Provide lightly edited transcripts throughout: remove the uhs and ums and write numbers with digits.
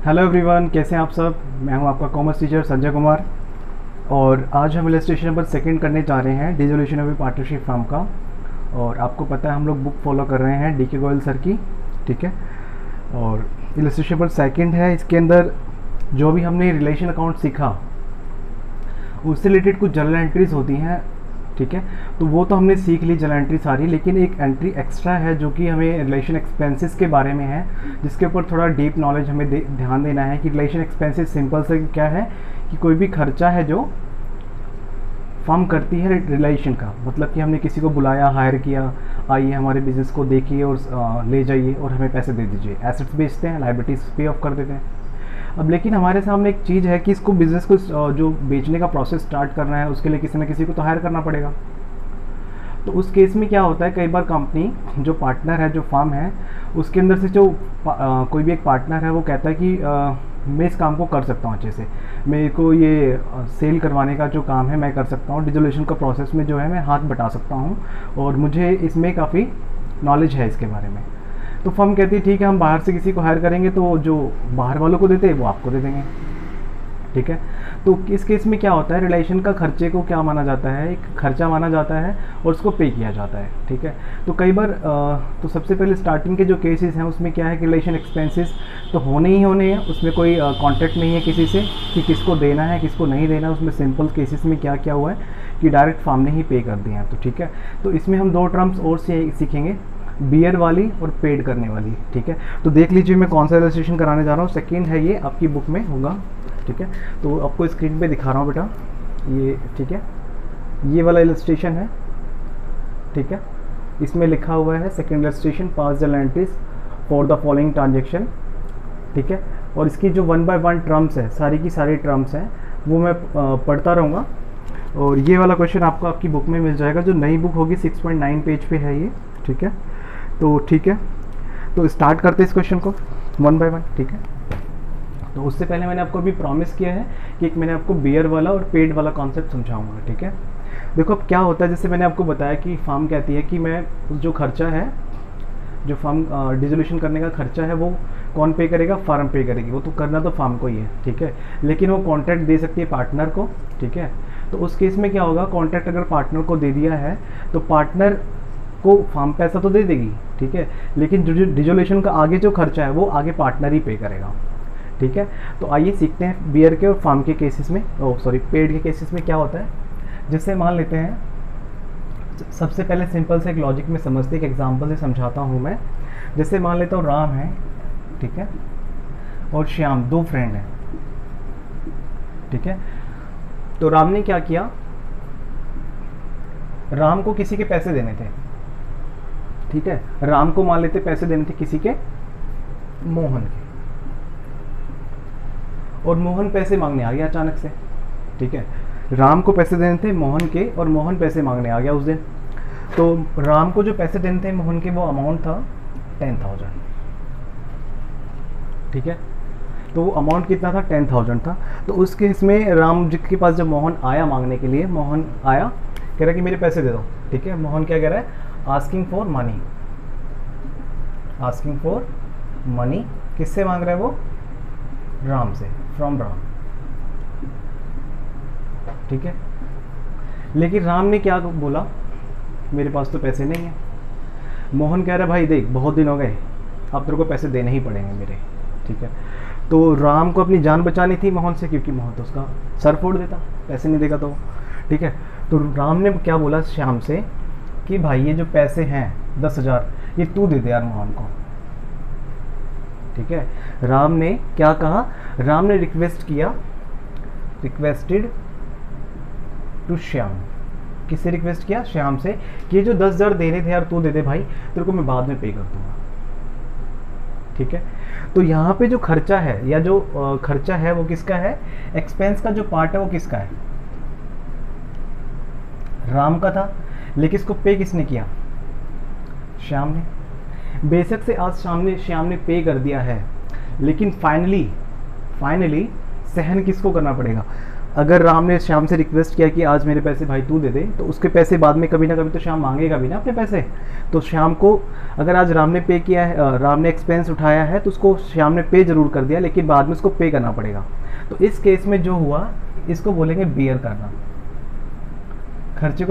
Hello everyone, कैसे हैं आप सब। मैं हूं आपका कॉमर्स टीचर संजय कुमार और आज हम इलस्ट्रेशन नंबर सेकंड करने जा रहे हैं dissolution of A partnership firm का। और आपको पता है हम लोग बुक फॉलो कर रहे हैं डीके गोयल सर की, ठीक है। और इलस्ट्रेशन नंबर सेकंड है, इसके अंदर जो भी हमने रिलेशन अकाउंट सीखा उससे रिलेटेड कुछ जर्नल एंट्रीज होती हैं, ठीक है। तो वो तो हमने सीख ली जर्नल एंट्री सारी, लेकिन एक एंट्री एक्स्ट्रा है जो कि हमें रिलेशन एक्सपेंसेस के बारे में है, जिसके ऊपर थोड़ा डीप नॉलेज हमें ध्यान देना है कि रिलेशन एक्सपेंसेस सिंपल से क्या है कि कोई भी खर्चा है जो फर्म करती है रिलेशन का, मतलब कि हमने किसी को बुलाया, हायर किया, आइए हमारे बिजनेस को देखिए और ले जाइए और हमें पैसे दे दीजिए। एसेट्स बेचते हैं, लाइबिलिटीज पे ऑफ कर देते हैं। अब लेकिन हमारे सामने एक चीज़ है कि इसको बिज़नेस को जो बेचने का प्रोसेस स्टार्ट करना है उसके लिए किसी न किसी को तो हायर करना पड़ेगा। तो उस केस में क्या होता है, कई बार कंपनी जो पार्टनर है, जो फर्म है, उसके अंदर से जो कोई भी एक पार्टनर है वो कहता है कि मैं इस काम को कर सकता हूँ अच्छे से, मेरे को ये सेल करवाने का जो काम है मैं कर सकता हूँ, डिसोल्यूशन का प्रोसेस में जो है मैं हाथ बटा सकता हूँ और मुझे इसमें काफ़ी नॉलेज है इसके बारे में। तो फर्म कहती है ठीक है, हम बाहर से किसी को हायर करेंगे तो जो बाहर वालों को देते हैं वो आपको दे देंगे, ठीक है। तो इस केस में क्या होता है, रिलेशन का खर्चे को क्या माना जाता है, एक खर्चा माना जाता है और उसको पे किया जाता है, ठीक है। तो कई बार तो सबसे पहले स्टार्टिंग के जो केसेस हैं उसमें क्या है कि रिलेशन एक्सपेंसेस तो होने ही होने हैं, उसमें कोई कॉन्ट्रैक्ट नहीं है किसी से कि किसको देना है किसको नहीं देना। उसमें सिंपल केसेस में क्या क्या हुआ है कि डायरेक्ट फर्म ने ही पे कर दिए हैं, तो ठीक है। तो इसमें हम दो टर्म्स और सीखेंगे, बियर वाली और पेड करने वाली, ठीक है। तो देख लीजिए मैं कौन सा इलस्ट्रेशन कराने जा रहा हूँ। सेकंड है, ये आपकी बुक में होगा, ठीक है। तो आपको स्क्रीन पे दिखा रहा हूँ बेटा, ये ठीक है, ये वाला इलस्ट्रेशन है, ठीक है। इसमें लिखा हुआ है second illustration, pass journal entries for the following transaction, ठीक है। और इसकी जो 1 बाय 1 टर्म्स है, सारी की सारी टर्म्स हैं वो मैं पढ़ता रहूँगा। और ये वाला क्वेश्चन आपको आपकी बुक में मिल जाएगा, जो नई बुक होगी 6.9 पेज पे है ये, ठीक है। तो ठीक है, तो स्टार्ट करते हैं इस क्वेश्चन को 1 बाय 1, ठीक है। तो उससे पहले मैंने आपको अभी प्रॉमिस किया है कि एक मैंने आपको बियर वाला और पेड वाला कॉन्सेप्ट समझाऊंगा, ठीक है। देखो अब क्या होता है, जैसे मैंने आपको बताया कि फर्म कहती है कि मैं जो खर्चा है, जो फर्म डिसोल्यूशन करने का खर्चा है वो कौन पे करेगा, फर्म पे करेगी, वो तो करना तो फर्म को ही है, ठीक है। लेकिन वो कॉन्ट्रैक्ट दे सकती है पार्टनर को, ठीक है। तो उस केस में क्या होगा, कॉन्ट्रैक्ट अगर पार्टनर को दे दिया है तो पार्टनर को फर्म पैसा तो दे देगी, ठीक है, लेकिन जो डिसोल्यूशन का आगे जो खर्चा है वो आगे पार्टनर ही पे करेगा, ठीक है। तो आइए सीखते हैं बियर के और फार्म के केसेस में, पेड के केसेस में क्या होता है। जैसे मान लेते हैं, सबसे पहले सिंपल से एक लॉजिक में समझते, एक एग्जांपल से समझाता हूँ मैं। जैसे मान लेता हूँ राम है, ठीक है, और श्याम, दो फ्रेंड हैं, ठीक है। तो राम ने क्या किया, राम को किसी के पैसे देने थे, ठीक है। राम को मान लेते पैसे देने थे किसी के, मोहन के, और मोहन पैसे मांगने आ गया अचानक से, ठीक है। राम को पैसे देने थे मोहन के और मोहन पैसे मांगने आ गया उस दिन। तो राम को जो पैसे देने थे मोहन के, वो अमाउंट था 10,000, ठीक है। तो वो अमाउंट कितना था, 10,000 था। तो उस केस में राम जी के पास जब मोहन आया मांगने के लिए, मोहन आया कह रहा कि मेरे पैसे दे दो, ठीक है। मोहन क्या कह रहा है, asking for money, asking for money. किससे मांग रहा है वो, राम से, फ्रॉम राम, ठीक है। लेकिन राम ने क्या बोला, मेरे पास तो पैसे नहीं है। मोहन कह रहा है भाई देख बहुत दिन हो गए, अब तेरे को पैसे देने ही पड़ेंगे मेरे, ठीक है। तो राम को अपनी जान बचानी थी मोहन से, क्योंकि मोहन तो उसका सर फोड़ देता पैसे नहीं देगा तो, ठीक है। तो राम ने क्या बोला श्याम से कि भाई ये जो पैसे हैं 10,000 ये तू दे दे यार मोहन को, ठीक है। राम ने क्या कहा, राम ने रिक्वेस्ट किया, रिक्वेस्टेड टू श्याम, किससे रिक्वेस्ट किया, श्याम से, कि ये जो 10,000 देने थे यार तू दे दे भाई, तेरे को मैं बाद में पे कर दूंगा, ठीक है। तो यहाँ पे जो खर्चा है या जो खर्चा है वो किसका है, एक्सपेंस का जो पार्ट है वो किसका है, राम का था। लेकिन इसको पे किसने किया, श्याम ने। बेशक से आज श्याम ने पे कर दिया है, लेकिन फाइनली सहन किसको करना पड़ेगा, अगर राम ने श्याम से रिक्वेस्ट किया कि आज मेरे पैसे भाई तू दे दे, तो उसके पैसे बाद में कभी ना कभी तो श्याम मांगेगा भी ना अपने पैसे। तो श्याम को अगर आज राम ने पे किया है, राम ने एक्सपेंस उठाया है, तो उसको श्याम ने पे जरूर कर दिया, लेकिन बाद में उसको पे करना पड़ेगा। तो इस केस में जो हुआ, इसको बोलेंगे बियर करना। खर्चे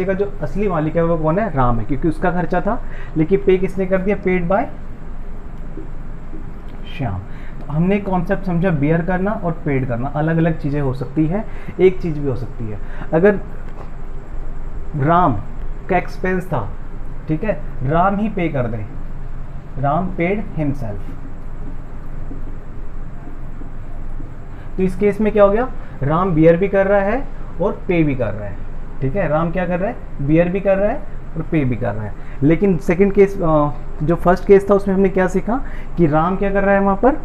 का जो असली मालिक है वो कौन है? राम है, क्योंकि उसका खर्चा था, लेकिन पे किसने कर दिया? Paid by Shyam. तो हमने कॉन्सेप्ट समझा बियर करना और पेड करना, अलग अलग चीज़ें हो सकती है, एक चीज़ भी हो सकती है। अगर राम का एक्सपेंस था, ठीक है, राम ही पे कर दे, राम पेड हिमसेल्फ, तो इस केस में क्या हो गया? राम बियर भी कर रहा है और पे भी कर रहा है, ठीक है। राम क्या कर रहा है? बियर भी कर रहा है और पे भी कर रहा है। लेकिन सेकंड केस, जो फर्स्ट केस था, उसमें हमने क्या सीखा कि राम क्या कर रहा है वहाँ पर?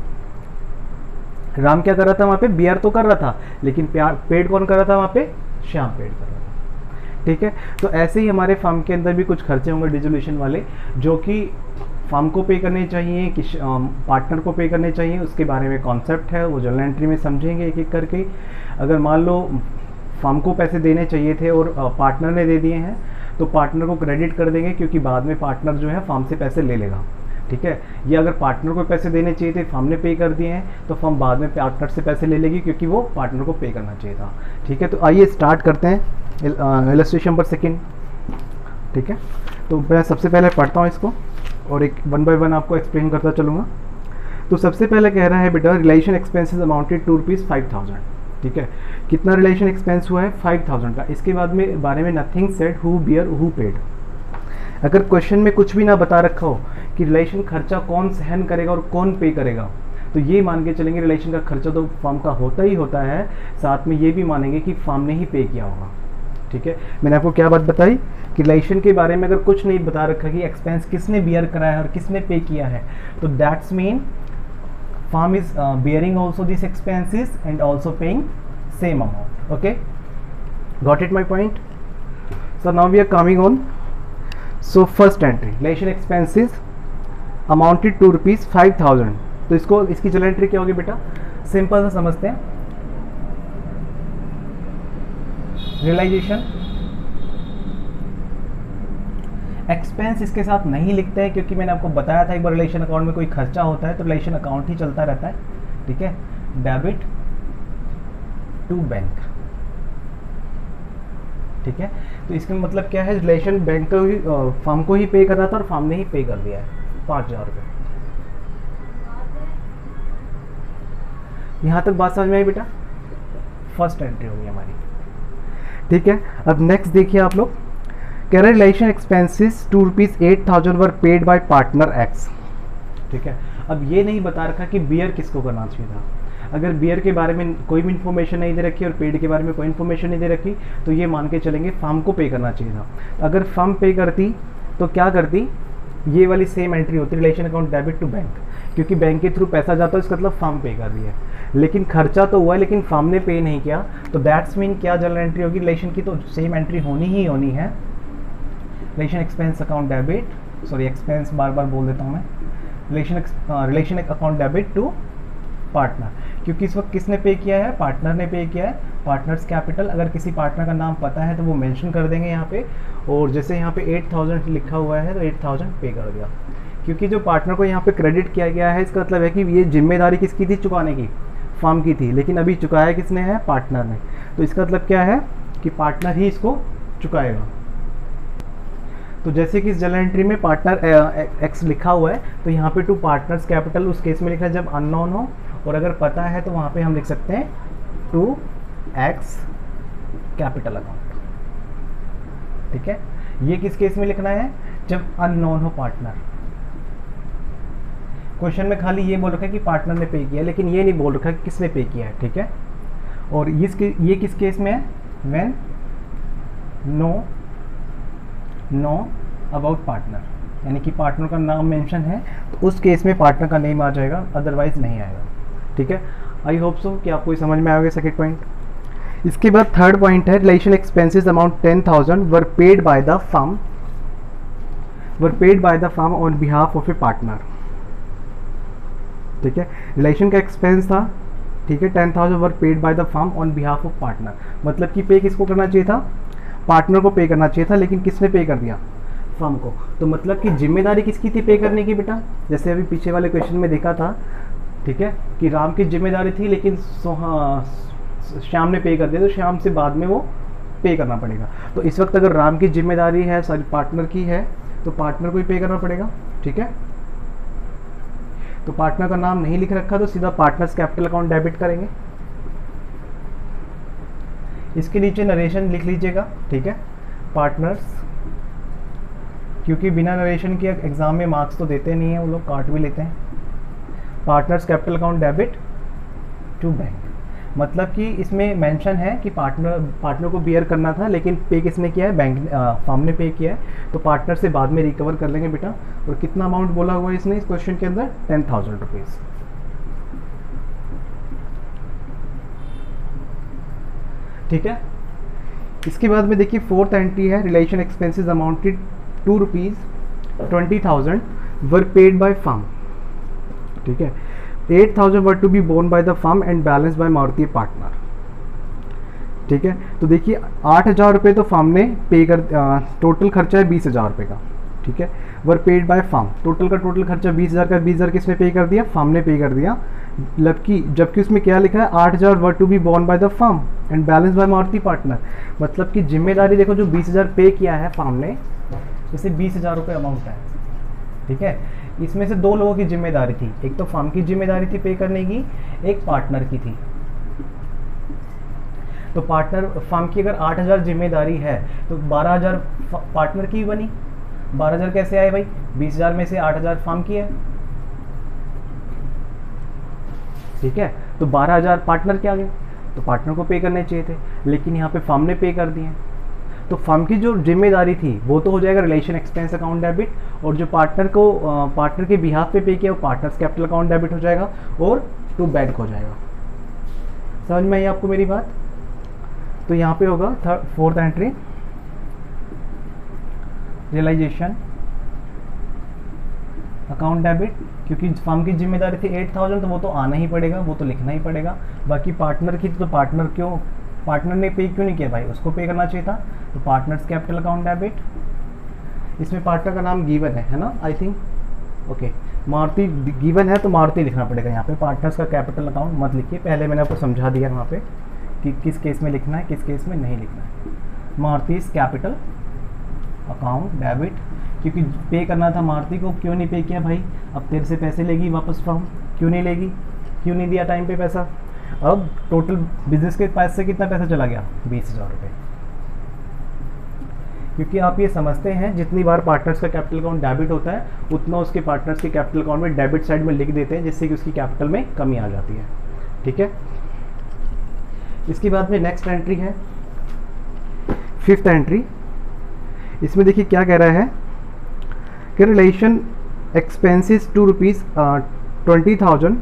राम क्या कर रहा था वहाँ पे? बियर तो कर रहा था, लेकिन पेड कौन कर रहा था वहाँ पे? श्याम पेड कर रहा था, ठीक है। तो ऐसे ही हमारे फर्म के अंदर भी कुछ खर्चे होंगे डिसोल्यूशन वाले, जो कि फर्म को पे करने चाहिए कि पार्टनर को पे करने चाहिए, उसके बारे में कॉन्सेप्ट है, वो जर्नल एंट्री में समझेंगे एक एक करके। अगर मान लो फर्म को पैसे देने चाहिए थे और पार्टनर ने दे दिए हैं, तो पार्टनर को क्रेडिट कर देंगे, क्योंकि बाद में पार्टनर जो है फर्म से पैसे ले लेगा, ठीक है। या अगर पार्टनर को पैसे देने चाहिए थे, फर्म ने पे कर दिए हैं, तो फर्म बाद में पार्टनर से पैसे ले लेगी, क्योंकि वो पार्टनर को पे करना चाहिए था, ठीक है। तो आइए स्टार्ट करते हैं इलस्ट्रेशन नंबर 2, ठीक है। तो मैं सबसे पहले पढ़ता हूँ इसको और एक 1 बाय 1 आपको एक्सप्लेन करता चलूँगा। तो सबसे पहले कह रहा है बेटा, रिलेशन एक्सपेंसेस अमाउंटेड टू ₹5,000, ठीक है। कितना रिलेशन एक्सपेंस हुआ है? 5,000 का। इसके बाद में बारे में nothing said, who beer, who paid. अगर क्वेश्चन में कुछ भी ना बता रखा हो कि रिलेशन खर्चा कौन सहन करेगा और कौन पे करेगा, तो ये मान के चलेंगे रिलेशन का खर्चा तो फर्म का होता ही होता है, साथ में ये भी मानेंगे कि फर्म ने ही पे किया होगा, ठीक है। मैंने आपको क्या बात बताई कि रिलेशन के बारे में अगर कुछ नहीं बता रखा कि एक्सपेंस किसने बियर कराया है और किसने पे किया है, तो that's mean firm is bearing also these expenses and also paying same amount. Okay, got it my point? So now we are coming on. So first entry, relation expenses amounted to ₹5,000. तो इसकी journal entry क्या होगी बेटा? Simple सा समझते हैं। Realisation expense इसके साथ नहीं लिखते हैं, क्योंकि मैंने आपको बताया था एक बार, रिलेशन अकाउंट में कोई खर्चा होता है तो रिलेशन अकाउंट ही चलता रहता है, ठीक है। डेबिट टू बैंक, ठीक है। तो इसका मतलब क्या है? रिलेशन बैंक को ही, फर्म को ही पे करना था और फर्म ने ही पे कर दिया है 5,000 रुपये। यहाँ तक बात समझ में आई बेटा? फर्स्ट एंट्री होगी हमारी, ठीक है। अब नेक्स्ट देखिए आप लोग, कह रहे relation expenses to ₹8,000 were paid by partner X, ठीक है। अब ये नहीं बता रखा कि बियर किसको करना चाहिए था। अगर बियर के बारे में कोई भी इन्फॉर्मेशन नहीं दे रखी और पेड के बारे में कोई इन्फॉर्मेशन नहीं दे रखी, तो ये मान के चलेंगे फर्म को पे करना चाहिए था। अगर फर्म पे करती तो क्या करती? ये वाली सेम एंट्री होती, relation account debit to bank, क्योंकि बैंक के थ्रू पैसा जाता है, इसका मतलब फर्म पे कर रही है। लेकिन खर्चा तो हुआ है, लेकिन फर्म ने पे नहीं किया, तो दैट्स मीन क्या जर्नल एंट्री होगी? रिलेशन की तो सेम एंट्री होनी ही होनी है, relation expense account debit, sorry expense बार बार बोल देता हूँ मैं, relation account debit to partner, क्योंकि इस वक्त किसने पे किया है? पार्टनर ने पे किया है। पार्टनर्स कैपिटल, अगर किसी पार्टनर का नाम पता है तो वो मेंशन कर देंगे यहाँ पे, और जैसे यहाँ पे 8,000 लिखा हुआ है तो 8,000 पे कर दिया, क्योंकि जो पार्टनर को यहाँ पे क्रेडिट किया गया है, इसका मतलब है कि ये जिम्मेदारी किसकी थी चुकाने की? फर्म की थी, लेकिन अभी चुकाया किसने है? पार्टनर ने। तो इसका मतलब क्या है कि पार्टनर ही इसको चुकाएगा। तो जैसे कि इस जर्नल एंट्री में पार्टनर एक्स लिखा हुआ है, तो यहाँ पे टू पार्टनर्स कैपिटल उस केस में लिखा है जब अननोन हो, और अगर पता है तो वहाँ पे हम लिख सकते हैं टू एक्स कैपिटल अकाउंट, ठीक है। ये किस केस में लिखना है? जब अननोन हो पार्टनर। क्वेश्चन में खाली ये बोल रखा है कि पार्टनर ने पे किया, लेकिन ये नहीं बोल रखा है कि किसने पे किया है, ठीक है। और ये किस केस में है? व्हेन नो अबाउट पार्टनर, यानी कि पार्टनर का नाम मेंशन है तो उस केस में पार्टनर का नेम आ जाएगा, अदरवाइज नहीं आएगा, ठीक है। आई होप सो कि आपको समझ में आएगा सेकंड पॉइंट। इसके बाद थर्ड पॉइंट है, relation expenses amount 10,000 were paid by the firm on behalf of A partner, ठीक है। रिलेशन का एक्सपेंस था ठीक है, 10,000 वर paid by the firm on behalf of partner. मतलब कि पे किसको करना चाहिए था, पार्टनर को पे करना चाहिए था, लेकिन किसने पे कर दिया, फर्म को। तो मतलब कि जिम्मेदारी किसकी थी पे करने की बेटा, जैसे अभी पीछे वाले क्वेश्चन में देखा था, ठीक है, कि राम की जिम्मेदारी थी लेकिन श्याम ने पे कर दिया, तो श्याम से बाद में वो पे करना पड़ेगा। तो इस वक्त अगर राम की जिम्मेदारी है, सॉरी पार्टनर की है, तो पार्टनर को ही पे करना पड़ेगा, ठीक है। तो पार्टनर का नाम नहीं लिख रखा तो सीधा पार्टनर्स कैपिटल अकाउंट डेबिट करेंगे। इसके नीचे नरेशन लिख लीजिएगा, ठीक है, पार्टनर्स, क्योंकि बिना नरेशन के एग्जाम में मार्क्स तो देते नहीं है, वो लोग काट भी लेते हैं। Partners capital account debit to bank, मतलब कि इसमें मेंशन है कि पार्टनर को बियर करना था, लेकिन पे किसने किया है, बैंक फर्म ने पे किया है, तो पार्टनर से बाद में रिकवर कर लेंगे बेटा। और कितना अमाउंट बोला हुआ है इसने इस क्वेश्चन के अंदर, 10,000 रुपीज़। ठीक है, इसके बाद में देखिए फोर्थ एंट्री है, relation expenses amounted to ₹20,000 were paid by firm, ठीक है, 8,000 were to be borne by the firm and balance by Maruti partner. ठीक है, तो देखिए 8,000 रुपये तो फर्म ने पे कर, टोटल खर्चा है 20,000 रुपये का, ठीक है, वर पेड बाय फर्म, टोटल का टोटल खर्चा 20,000 का, 20,000 किसने पे कर दिया, फर्म ने पे कर दिया। जबकि उसमें क्या लिखा है, 8,000 were to be borne by the firm and balance by Maruti partner. मतलब कि जिम्मेदारी देखो, जो 20,000 पे किया है फर्म ने, जैसे 20,000 रुपये अमाउंट है, ठीक है, इसमें से दो लोगों की जिम्मेदारी थी, एक तो फर्म की जिम्मेदारी थी पे करने की, एक पार्टनर की थी। तो पार्टनर फर्म की अगर 8,000 जिम्मेदारी है तो 12,000 पार्टनर की बनी। 12,000 कैसे आए भाई, 20,000 में से 8,000 फर्म की है, ठीक है, तो 12,000 पार्टनर के आ गए, तो पार्टनर को पे करने चाहिए थे, लेकिन यहाँ पे फर्म ने पे कर दिए। तो फर्म की जो जिम्मेदारी थी वो तो हो जाएगा रिलेशन एक्सपेंस अकाउंट डेबिट, और जो पार्टनर के बिहाफ पे किया वो पार्टनर्स कैपिटल अकाउंट डेबिट हो जाएगा और टू बैंक हो जाएगा। समझ में आई आपको मेरी बात। तो यहाँ पे होगा fourth entry, realisation account debit, क्योंकि फर्म की जिम्मेदारी थी 8,000 तो वो तो आना ही पड़ेगा, वो तो लिखना ही पड़ेगा। बाकी पार्टनर की तो पार्टनर ने पे क्यों नहीं किया भाई, उसको पे करना चाहिए था, तो पार्टनर्स कैपिटल अकाउंट डेबिट। इसमें पार्टनर का नाम गिवन है ना, I think, okay, Maruti given है तो मारुति लिखना पड़ेगा यहाँ पे, पार्टनर्स का कैपिटल अकाउंट मत लिखिए, पहले मैंने आपको समझा दिया वहाँ पे कि किस केस में लिखना है, किस केस में नहीं लिखना है। मारुति कैपिटल अकाउंट डेबिट, क्योंकि पे करना था मारुति को, क्यों नहीं पे किया भाई, अब तेरे से पैसे लेगी वापस फर्म, क्यों नहीं लेगी, क्यों नहीं दिया टाइम पे पैसा। अब टोटल बिजनेस के पास से कितना पैसा चला गया, 20,000 रुपये। क्योंकि आप ये समझते हैं जितनी बार पार्टनर्स का कैपिटल अकाउंट डेबिट होता है उतना उसके पार्टनर्स के कैपिटल अकाउंट में डेबिट साइड में लिख देते हैं, जिससे कि उसकी कैपिटल में कमी आ जाती है, ठीक है। इसके बाद में नेक्स्ट एंट्री है फिफ्थ एंट्री। इसमें देखिए क्या कह रहा है कि relation expenses to ₹20,000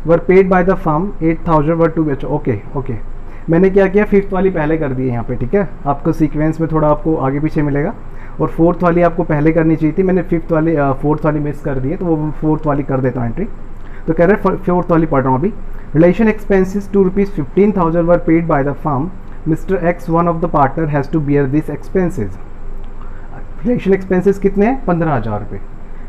were paid by the firm, 8,000 were to be. Okay, मैंने क्या किया, फिफ्थ वाली पहले कर दी है यहाँ पे, ठीक है, आपको सीक्वेंस में थोड़ा आपको आगे पीछे मिलेगा, और फोर्थ वाली आपको पहले करनी चाहिए थी, मैंने फोर्थ वाली मिस कर दी है, तो वो फोर्थ वाली कर देता हूँ एंट्री। तो कह रहे हैं फोर्थ वाली पढ़ रहा हूँ अभी, relation expenses to ₹15,000 were paid by the firm, mister X one of the partner has to bear this expenses. Relation expenses कितने हैं, 15,000 रुपये,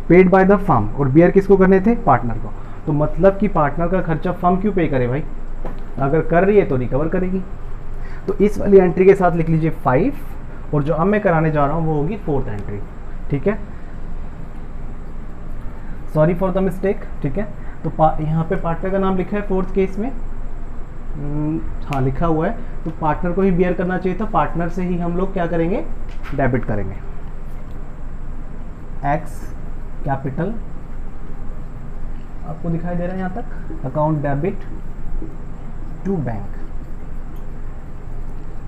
पेड बाय द फर्म, और बियर किसको करने थे, पार्टनर को। तो मतलब कि पार्टनर का खर्चा फर्म क्यों पे करे भाई, अगर कर रही है तो रिकवर करेगी। तो इस वाली एंट्री के साथ लिख लीजिए 5, और जो अब मैं कराने जा रहा हूँ वो होगी फोर्थ एंट्री, ठीक है, सॉरी फॉर द मिस्टेक, ठीक है। तो यहाँ पे पार्टनर का नाम लिखा है फोर्थ केस में, हाँ लिखा हुआ है, तो पार्टनर को ही बियर करना चाहिए था, पार्टनर से ही हम लोग क्या करेंगे, डेबिट करेंगे। एक्स कैपिटल आपको दिखाई दे रहा है यहाँ तक, अकाउंट डेबिट टू बैंक,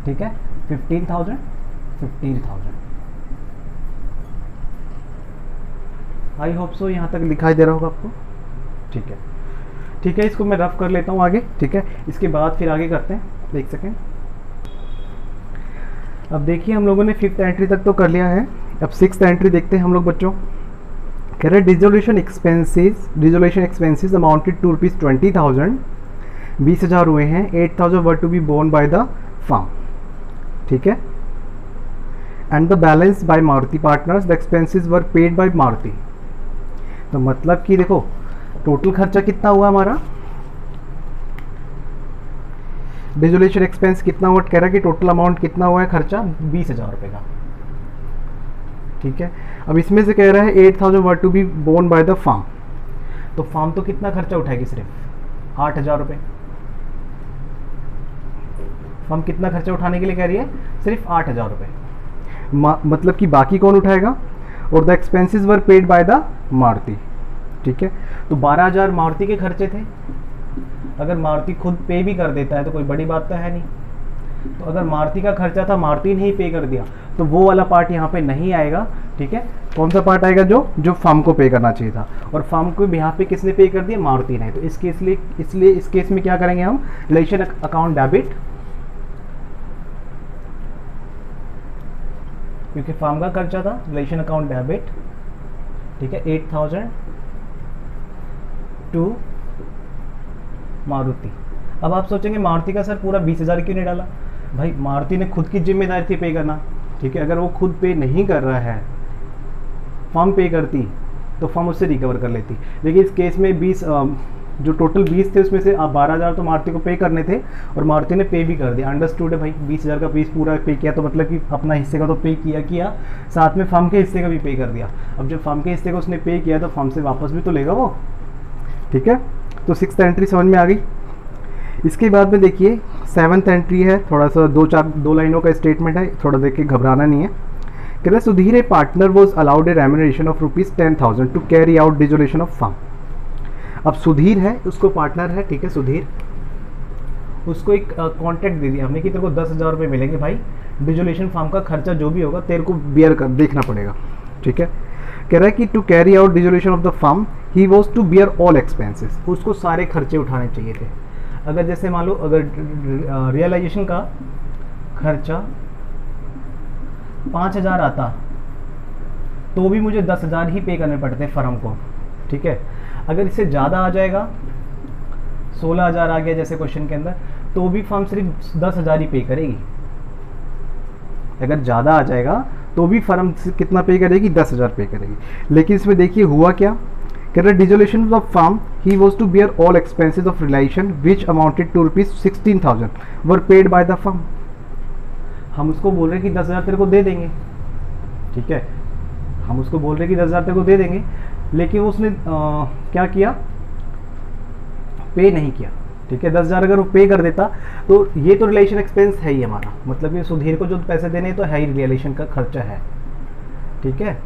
ठीक है, 15,000 आई होप सो यहाँ तक दिखाई दे रहा होगा आपको, ठीक है, इसको मैं रफ कर लेता हूँ आगे, ठीक है, इसके बाद फिर आगे करते हैं, एक सेकेंड। अब देखिए हम लोगों ने फिफ्थ एंट्री तक तो कर लिया है, अब सिक्स्थ एंट्री देखते हैं हम लोग बच्चों। कह रहे डिसोल्यूशन एक्सपेंसेस अमाउंटेड टू ₹20,000 20,000 हुए हैं, 8,000 were to be borne by the firm, ठीक है। And the balance by Maruti partners, the expenses were paid by Maruti. तो मतलब कि देखो टोटल खर्चा कितना हुआ हमारा, डिसोल्यूशन एक्सपेंस कितना हुआ, कह रहा है कि टोटल अमाउंट कितना हुआ है खर्चा, 20,000 रुपये का, ठीक है। अब इसमें से कह रहा है 8,000 were to be borne by the firm, तो फार्म तो कितना खर्चा उठाएगी, सिर्फ 8,000 रुपये। फार्म कितना खर्चा उठाने के लिए कह रही है, सिर्फ 8,000 रुपये, मतलब कि बाकी कौन उठाएगा, और the expenses were paid by the Maruti, ठीक है। तो 12,000 मारुति के खर्चे थे, अगर मारुति खुद पे भी कर देता है तो कोई बड़ी बात तो है नहीं। तो अगर मारुति का खर्चा था, मारुति ने ही पे कर दिया, तो वो वाला पार्ट यहाँ पे नहीं आएगा, ठीक है। कौन सा पार्ट आएगा, जो फर्म को पे करना चाहिए था, और फर्म को यहाँ पे किसने पे कर दिया, मारुति ने। तो इस केस इसलिए इस केस में क्या करेंगे हम, रिलेशन अकाउंट डेबिट, क्योंकि फर्म का खर्चा था, रिलेशन अकाउंट डेबिट, ठीक है, 8,000 टू मारुति। अब आप सोचेंगे मारुति का सर पूरा 20,000 क्यों नहीं डाला, भाई मारुति ने खुद की जिम्मेदारी थी पे करना, ठीक है। अगर वो खुद पे नहीं कर रहा है, फर्म पे करती तो फर्म उससे रिकवर कर लेती, लेकिन इस केस में 20 जो टोटल 20 थे उसमें से 12,000 तो मारुति को पे करने थे, और मारुति ने पे भी कर दिया, अंडरस्टूड है भाई। 20,000 का पीस पूरा पे किया, तो मतलब कि अपना हिस्से का तो पे किया, साथ में फर्म के हिस्से का भी पे कर दिया। अब जब फर्म के हिस्से का उसने पे किया तो फर्म से वापस भी तो लेगा वो, ठीक है। तो 6th एंट्री समझ में आ गई। इसके बाद में देखिए 7th एंट्री है, थोड़ा सा 2 लाइनों का स्टेटमेंट है, थोड़ा देख के घबराना नहीं है। कहते हैं Sudhir a partner was allowed a remuneration of ₹10,000 to carry out dissolution of firm. अब सुधीर है, उसको पार्टनर है, ठीक है, सुधीर, उसको एक कॉन्ट्रैक्ट दे दिया हमने कि तेरे को 10,000 रुपये मिलेंगे भाई, डिसोल्यूशन फर्म का खर्चा जो भी होगा तेरे को बियर कर देखना पड़ेगा, ठीक है। कह रहा है कि to carry out dissolution of the firm he was to bear all expenses, उसको सारे खर्चे उठाने चाहिए थे। अगर जैसे मान लो अगर रियलाइजेशन का खर्चा 5,000 आता तो भी मुझे 10,000 ही पे करने पड़ते फर्म को, ठीक है। अगर इससे ज़्यादा आ जाएगा, 16,000 आ गया जैसे क्वेश्चन के अंदर, तो भी फर्म सिर्फ 10,000 ही पे करेगी। अगर ज़्यादा आ जाएगा तो भी फर्म कितना पे करेगी, 10,000 पे करेगी। लेकिन इसमें देखिए हुआ क्या, कह रहा है dissolution of firm he was to bear all expenses of relation which amounted to ₹16,000 were paid by the firm. हम उसको बोल रहे हैं कि 10,000 तेरे को दे देंगे, ठीक है, हम उसको बोल रहे हैं कि 10,000 तेरे को दे देंगे, लेकिन उसने क्या किया, पे नहीं किया, ठीक है। 10,000 अगर वो पे कर देता तो ये तो रिलेशन एक्सपेंस है ही हमारा, मतलब ये सुधीर को जो पैसे देने तो है ही, रिलेशन का खर्चा है, ठीक है।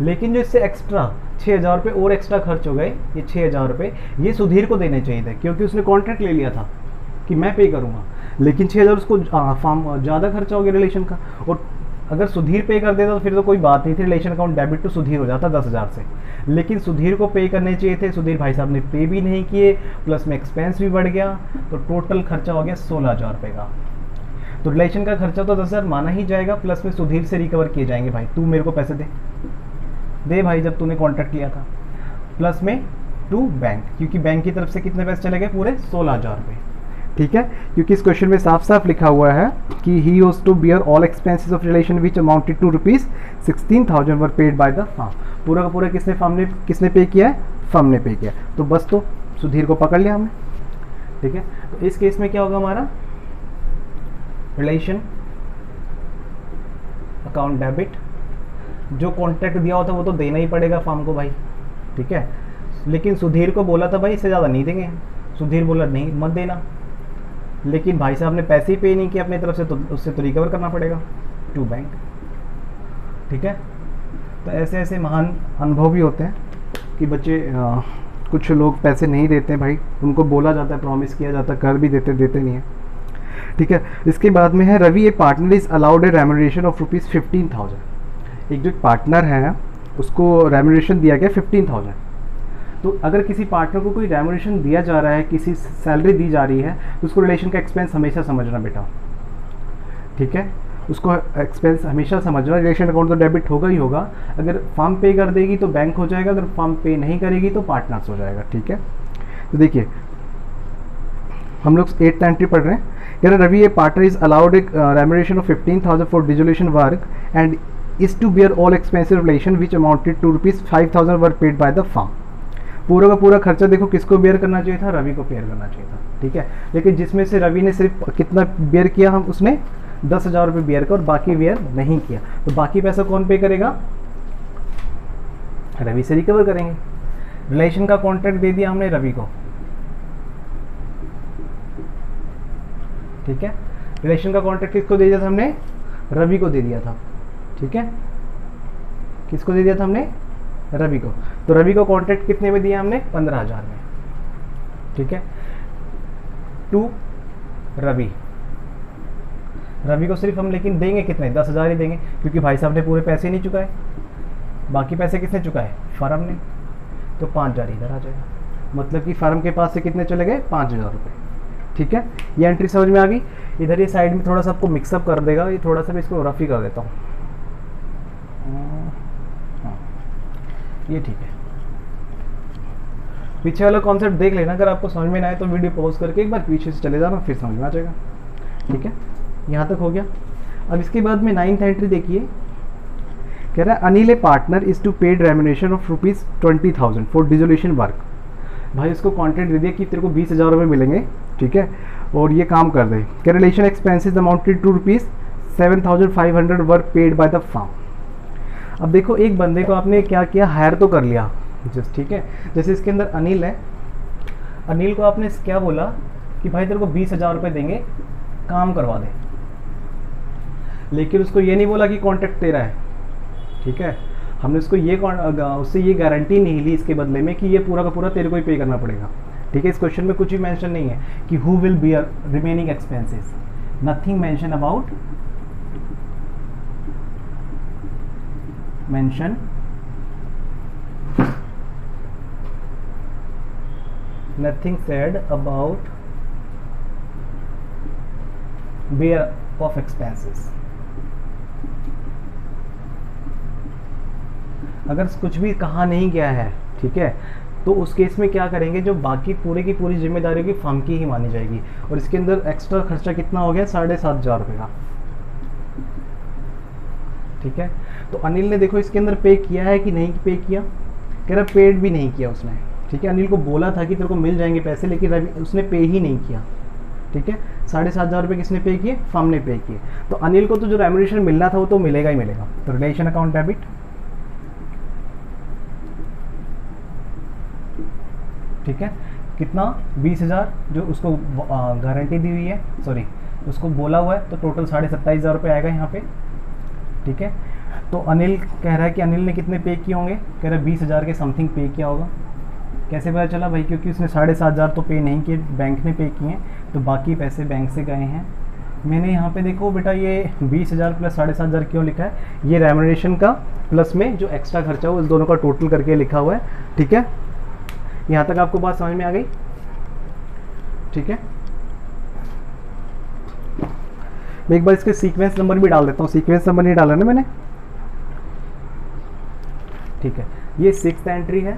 लेकिन जो इससे एक्स्ट्रा 6,000 रुपये और एक्स्ट्रा खर्च हो गए, ये 6,000 रुपये ये सुधीर को देने चाहिए थे, क्योंकि उसने कॉन्ट्रैक्ट ले लिया था कि मैं पे करूँगा, लेकिन 6,000 उसको फॉर्म ज़्यादा खर्चा हो गया रिलेशन का। और अगर सुधीर पे कर देता तो फिर तो कोई बात नहीं थी, रिलेशन अकाउंट डेबिट तो सुधीर हो जाता 10,000 से, लेकिन सुधीर को पे करने चाहिए थे, सुधीर भाई साहब ने पे भी नहीं किए, प्लस में एक्सपेंस भी बढ़ गया, तो टोटल खर्चा हो गया 16,000 रुपये का। तो रिलेशन का खर्चा तो 10,000 माना ही जाएगा, प्लस में सुधीर से रिकवर किए जाएंगे, भाई तू मेरे को पैसे दे भाई जब तूने कॉन्ट्रैक्ट लिया था, प्लस में टू बैंक, क्योंकि बैंक की तरफ से कितने पैसे चले गए, पूरे 16,000 रुपये, ठीक है। क्योंकि इस क्वेश्चन में साफ साफ लिखा हुआ है कि he was to bear all expenses of relation which amounted to ₹16,000 were paid by the firm. पूरा का पूरा किसने पे किया है, फर्म ने पे किया, तो बस तो सुधीर को पकड़ लिया हमने, ठीक है। तो इस केस में क्या होगा हमारा, रिलेशन अकाउंट डेबिट, जो कॉन्ट्रैक्ट दिया होता वो तो देना ही पड़ेगा फर्म को भाई, ठीक है। लेकिन सुधीर को बोला था भाई इससे ज़्यादा नहीं देंगे, सुधीर बोला नहीं मत देना, लेकिन भाई साहब ने पैसे ही पे नहीं किए अपनी तरफ से, तो उससे तो रिकवर करना पड़ेगा टू बैंक, ठीक है। तो ऐसे ऐसे महान अनुभव भी होते हैं कि बच्चे कुछ लोग पैसे नहीं देते हैं भाई, उनको बोला जाता है, प्रॉमिस किया जाता है, कर भी देते नहीं है, ठीक है। इसके बाद में है Ravi a partner is allowed a remuneration of ₹15,000। एक जो पार्टनर है उसको रेम्यूनरेशन दिया गया 15,000। तो अगर किसी पार्टनर को कोई रेम्यूनरेशन दिया जा रहा है, किसी सैलरी दी जा रही है, तो उसको रिलेशन का एक्सपेंस हमेशा समझना बेटा, ठीक है। उसको एक्सपेंस हमेशा समझना, रिलेशन अकाउंट तो डेबिट होगा ही होगा। अगर फर्म पे कर देगी तो बैंक हो जाएगा, अगर फर्म पे नहीं करेगी तो पार्टनर्स हो जाएगा, ठीक है। तो देखिए हम लोग 8th एंट्री पढ़ रहे हैं। कह रहे Ravi a partner is allowed a remuneration of 15,000 for dissolution work and is to bear all expensive relation which amounted to ₹5,000 were paid by the firm. पूरा का पूरा खर्चा देखो किसको बेयर करना चाहिए था, रवि को बेयर करना चाहिए था, ठीक है। लेकिन जिसमें से रवि ने सिर्फ कितना बेयर किया, हम उसने 10,000 रुपये बेयर किया और बाकी बेयर नहीं किया, तो बाकी पैसा कौन पे करेगा, रवि से रिकवर करेंगे। रिलेशन का कॉन्ट्रैक्ट दे दिया हमने रवि को, ठीक है। रिलेशन का कॉन्ट्रैक्ट किसको दे दिया था हमने, रवि को दे दिया था, ठीक है। किसको दे दिया था हमने, रवि को। तो रवि को कॉन्ट्रैक्ट कितने में दिया हमने, 15,000 में, ठीक है। टू रवि, रवि को सिर्फ हम लेकिन देंगे कितने, 10,000 ही देंगे, क्योंकि भाई साहब ने पूरे पैसे नहीं चुकाए, बाकी पैसे किसने चुकाए, फर्म ने। तो 5,000 इधर आ जाएगा, मतलब कि फर्म के पास से कितने चले गए, 5,000 रुपये, ठीक है। ये एंट्री समझ में आ गई। इधर ये साइड में थोड़ा सा आपको मिक्सअप कर देगा, ये थोड़ा सा मैं इसको रफ ही कर देता हूँ, हाँ ये ठीक है। पीछे वाला कॉन्सेप्ट देख लेना, अगर आपको समझ में ना आए तो वीडियो पॉज करके एक बार पीछे से चले जाना, फिर समझ में आ जाएगा, ठीक है। यहाँ तक हो गया। अब इसके बाद में 9th एंट्री देखिए, कह रहा है Anil a partner is to paid remuneration of ₹20,000 for dissolution work. भाई उसको कॉन्ट्रैक्ट दे दिया कि तेरे को 20,000 रुपये मिलेंगे, ठीक है, और ये काम कर दे। क्या relation expenses amounted to ₹7,500 were paid by the firm. अब देखो एक बंदे को आपने क्या किया, हायर तो कर लिया जस्ट, ठीक है। जैसे इसके अंदर अनिल है, अनिल को आपने क्या बोला कि भाई तेरे को 20,000 रुपये देंगे, काम करवा दे, लेकिन उसको ये नहीं बोला कि कॉन्ट्रैक्ट तेरा है, ठीक है। हमने उसको ये उससे ये गारंटी नहीं ली इसके बदले में कि ये पूरा का पूरा तेरे को ही पे करना पड़ेगा, ठीक है। इस क्वेश्चन में कुछ भी मेंशन नहीं है कि who will beer remaining expenses, nothing mention about, mention nothing said about bear of expenses। अगर कुछ भी कहा नहीं गया है, ठीक है, तो उस केस में क्या करेंगे, जो बाकी पूरे की पूरी जिम्मेदारी होगी फर्म की ही मानी जाएगी। और इसके अंदर एक्स्ट्रा खर्चा कितना हो गया, 7,500 रुपये का, ठीक है। तो अनिल ने देखो इसके अंदर पे किया है कि नहीं पे किया, कह रहा पेड भी नहीं किया उसने, ठीक है। अनिल को बोला था कि तेरे को मिल जाएंगे पैसे, लेकिन रवि उसने पे ही नहीं किया, ठीक है। 7,500 रुपये किसने पे किए, फर्म ने पे किए। तो अनिल को तो जो रेम्यूनरेशन मिलना था वो तो मिलेगा ही मिलेगा। तो रिलेशन अकाउंट डेबिट, ठीक है, कितना 20,000 जो उसको गारंटी दी हुई है, सॉरी उसको बोला हुआ है, तो टोटल 27,500 रुपये आएगा यहाँ पे, ठीक है। तो अनिल कह रहा है कि अनिल ने कितने पे किए होंगे, कह रहा है 20,000 के समथिंग पे किया होगा। कैसे पता चला भाई, क्योंकि उसने 7,500 तो पे नहीं किए, बैंक ने पे किए, तो बाकी पैसे बैंक से गए हैं। मैंने यहाँ पे देखो बेटा ये 20,000 प्लस 7,500 क्यों लिखा है, ये रेम्यूनरेशन का प्लस में जो एक्स्ट्रा खर्चा हो उस दोनों का टोटल करके लिखा हुआ है, ठीक है। यहाँ तक आपको बात समझ में आ गई, ठीक है। मैं एक बार इसके सीक्वेंस नंबर भी डाल देता हूँ, सीक्वेंस नंबर नहीं डाला ना मैंने, ठीक है। ये 6th एंट्री है,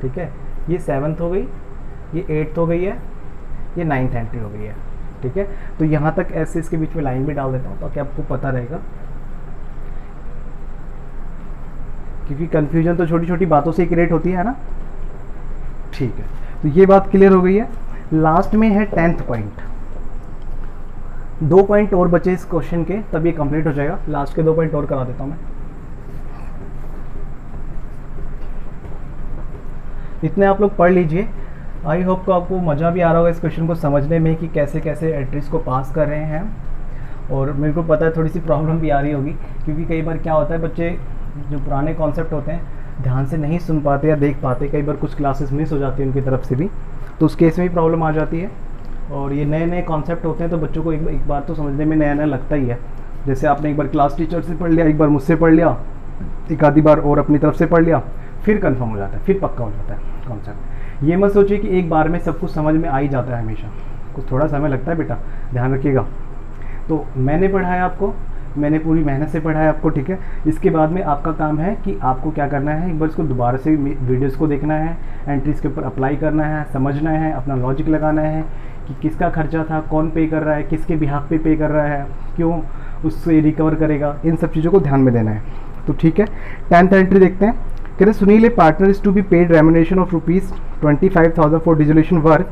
ठीक है, ये 7th हो गई, ये 8th हो गई है, ये 9th एंट्री हो गई है, ठीक है। तो यहाँ तक ऐसे इसके बीच में लाइन भी डाल देता हूँ ताकि आपको पता रहेगा, क्योंकि कंफ्यूजन तो छोटी छोटी बातों से ही क्रिएट होती है ना, ठीक है। तो ये बात क्लियर हो गई है। लास्ट में है 10th पॉइंट, 2 पॉइंट और बचे इस क्वेश्चन के, तब ये कंप्लीट हो जाएगा। लास्ट के 2 पॉइंट और करा देता हूँ मैं। इतने आप लोग पढ़ लीजिए। आई होप को आपको मज़ा भी आ रहा होगा इस क्वेश्चन को समझने में कि कैसे कैसे एंट्रीज को पास कर रहे हैं। और मेरे को पता है थोड़ी सी प्रॉब्लम भी आ रही होगी, क्योंकि कई बार क्या होता है, बच्चे जो पुराने कॉन्सेप्ट होते हैं ध्यान से नहीं सुन पाते या देख पाते, कई बार कुछ क्लासेस मिस हो जाती है उनकी तरफ से भी, तो उस केस में भी प्रॉब्लम आ जाती है। और ये नए नए कॉन्सेप्ट होते हैं तो बच्चों को एक बार तो समझने में नया नया लगता ही है। जैसे आपने एक बार क्लास टीचर से पढ़ लिया, एक बार मुझसे पढ़ लिया, एक आधी बार और अपनी तरफ से पढ़ लिया, फिर कंफर्म हो जाता है, फिर पक्का हो जाता है कॉन्सेप्ट। ये मत सोचिए कि एक बार में सब कुछ समझ में आ ही जाता है, हमेशा कुछ थोड़ा समय लगता है बेटा, ध्यान रखिएगा। तो मैंने पढ़ाया आपको, मैंने पूरी मेहनत से पढ़ा है आपको, ठीक है। इसके बाद में आपका काम है कि आपको क्या करना है, एक बार इसको दोबारा से वीडियोस को देखना है, एंट्रीज के ऊपर अप्लाई करना है, समझना है, अपना लॉजिक लगाना है कि किसका खर्चा था, कौन पे कर रहा है, किसके बिहाफ पे कर रहा है, क्यों उससे रिकवर करेगा, इन सब चीज़ों को ध्यान में देना है। तो ठीक है, 10th एंट्री देखते हैं। कह रहे Sunil a partner is to be paid remuneration of ₹25,000 for dissolution work,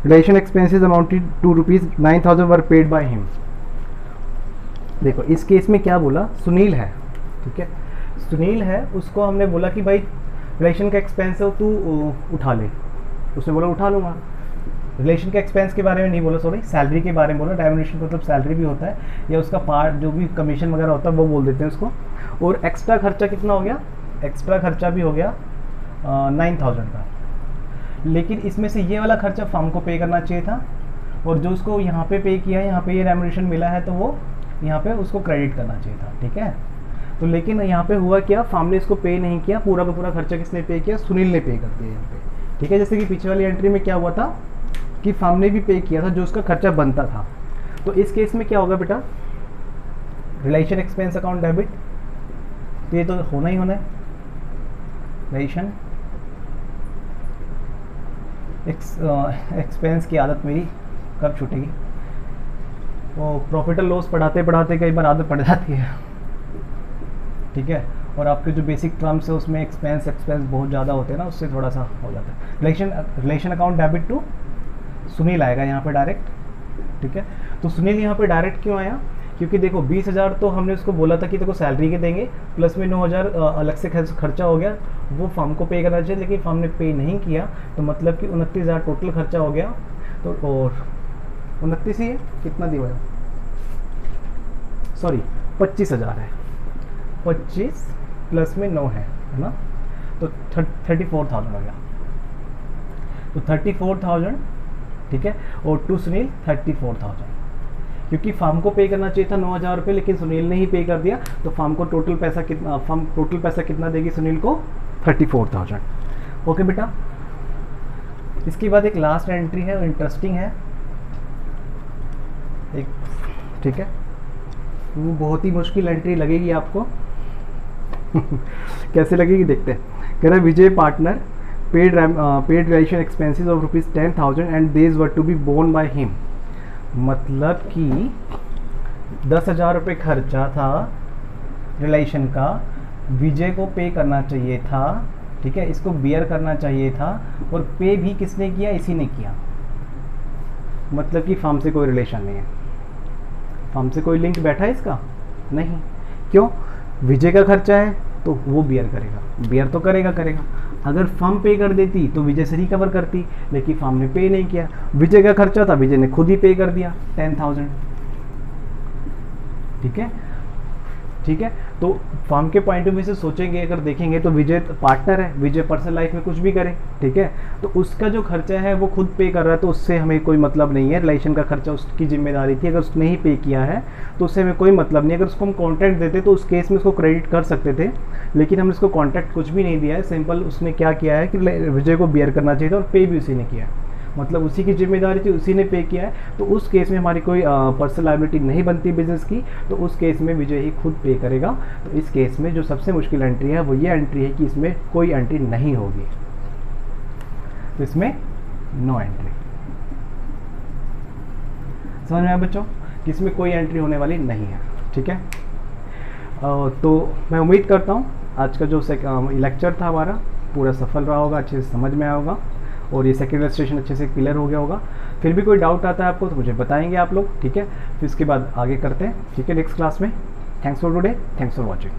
relation expenses amounted to ₹9,000 were paid by him. देखो इस केस में क्या बोला, सुनील है, ठीक है, सुनील है, उसको हमने बोला कि भाई रिलेशन का एक्सपेंस है तू उठा ले, उसने बोला उठा लूँगा। रिलेशन के एक्सपेंस के बारे में नहीं बोला, सॉरी सैलरी के बारे में बोला। रेमुनेशन का मतलब सैलरी भी होता है या उसका पार्ट जो भी कमीशन वगैरह होता है वो बोल देते हैं उसको। और एक्स्ट्रा खर्चा कितना हो गया, एक्स्ट्रा खर्चा भी हो गया 9,000 का, लेकिन इसमें से ये वाला खर्चा फर्म को पे करना चाहिए था, और जो उसको यहाँ पे पे किया है, यहाँ पे ये रेमुनेशन मिला है तो वो यहाँ पे उसको क्रेडिट करना चाहिए था, ठीक है। तो लेकिन यहाँ पे हुआ क्या, फर्म ने इसको पे नहीं किया, पूरा का पूरा खर्चा किसने पे किया, सुनील ने पे कर दिया यहाँ पे, ठीक है। जैसे कि पीछे वाली एंट्री में क्या हुआ था कि फर्म ने भी पे किया था जो उसका खर्चा बनता था। तो इस केस में क्या होगा बेटा, रिलेशन एक्सपेंस अकाउंट डेबिट, तो ये तो होना ही होना है। रिलेशन एक्सपेंस की आदत मेरी कब छूटेगी, वो प्रॉफिट और लॉस पढ़ाते पढ़ाते कई बार आदत पड़ जाती है, ठीक है। और आपके जो बेसिक टर्म्स है उसमें एक्सपेंस बहुत ज़्यादा होते हैं ना, उससे थोड़ा सा हो जाता है। Relation account debit to Sunil आएगा यहाँ पे डायरेक्ट, ठीक है। तो सुनील यहाँ पे डायरेक्ट क्यों आया, क्योंकि देखो 20,000 तो हमने उसको बोला था कि देखो सैलरी के देंगे, प्लस में 9,000 अलग से खर्चा हो गया, वो फर्म को पे करना चाहिए, लेकिन फर्म ने पे नहीं किया, तो मतलब कि 29,000 टोटल खर्चा हो गया। तो और 29 ही है, कितना दिया है, सॉरी 25,000 है, 25 प्लस में 9 है ना, तो 34,000 हो गया। तो 34,000, ठीक है, और टू सुनील 34,000, क्योंकि फर्म को पे करना चाहिए था 9,000 रुपये, लेकिन सुनील ने ही पे कर दिया, तो फर्म को टोटल पैसा कितना, फर्म टोटल पैसा कितना देगी सुनील को, 34,000। ओके बेटा, इसके बाद एक लास्ट एंट्री है, इंटरेस्टिंग है एक, ठीक है, वो बहुत ही मुश्किल एंट्री लगेगी आपको कैसे लगेगी देखते हैं। कह रहा है Vijay partner paid relation expenses of ₹10,000 and they were to be borne by him. मतलब कि 10,000 रुपये खर्चा था रिलेशन का, विजय को पे करना चाहिए था, ठीक है, इसको बियर करना चाहिए था, और पे भी किसने किया, इसी ने किया। मतलब कि फर्म से कोई रिलेशन नहीं है, फर्म से कोई लिंक बैठा है इसका नहीं, क्यों, विजय का खर्चा है तो वो बियर करेगा, बियर तो करेगा। अगर फर्म पे कर देती तो विजय से रिकवर करती, लेकिन फर्म ने पे नहीं किया, विजय का खर्चा था, विजय ने खुद ही पे कर दिया 10,000, ठीक है, ठीक है। तो फर्म के पॉइंट ऑफ व्यू से सोचेंगे, अगर देखेंगे तो विजय पार्टनर है, विजय पर्सनल लाइफ में कुछ भी करे, ठीक है, तो उसका जो खर्चा है वो खुद पे कर रहा है, तो उससे हमें कोई मतलब नहीं है। रिलेशन का खर्चा उसकी जिम्मेदारी थी, अगर उसने ही पे किया है तो उससे हमें कोई मतलब नहीं। अगर उसको हम कॉन्ट्रैक्ट देते तो उस केस में उसको क्रेडिट कर सकते थे, लेकिन हमने उसको कॉन्ट्रैक्ट कुछ भी नहीं दिया है। सिंपल उसने क्या किया है कि विजय को बियर करना चाहिए था, और पे भी उसी ने किया है, मतलब उसी की जिम्मेदारी थी, उसी ने पे किया है। तो उस केस में हमारी कोई पर्सनल लायबिलिटी नहीं बनती बिजनेस की, तो उस केस में विजय ही खुद पे करेगा। तो इस केस में जो सबसे मुश्किल एंट्री है वो ये एंट्री है कि इसमें कोई एंट्री नहीं होगी, तो इसमें नो एंट्री। समझ में आया बच्चों कि इसमें कोई एंट्री होने वाली नहीं है, ठीक है। तो मैं उम्मीद करता हूँ आज का जो लेक्चर था हमारा पूरा सफल रहा होगा, अच्छे से समझ में आया होगा, और ये सेकेंड रजिस्ट्रेशन अच्छे से क्लियर हो गया होगा। फिर भी कोई डाउट आता है आपको तो मुझे बताएंगे आप लोग, ठीक है। फिर इसके बाद आगे करते हैं, ठीक है, नेक्स्ट क्लास में। Thanks for today, thanks for watching.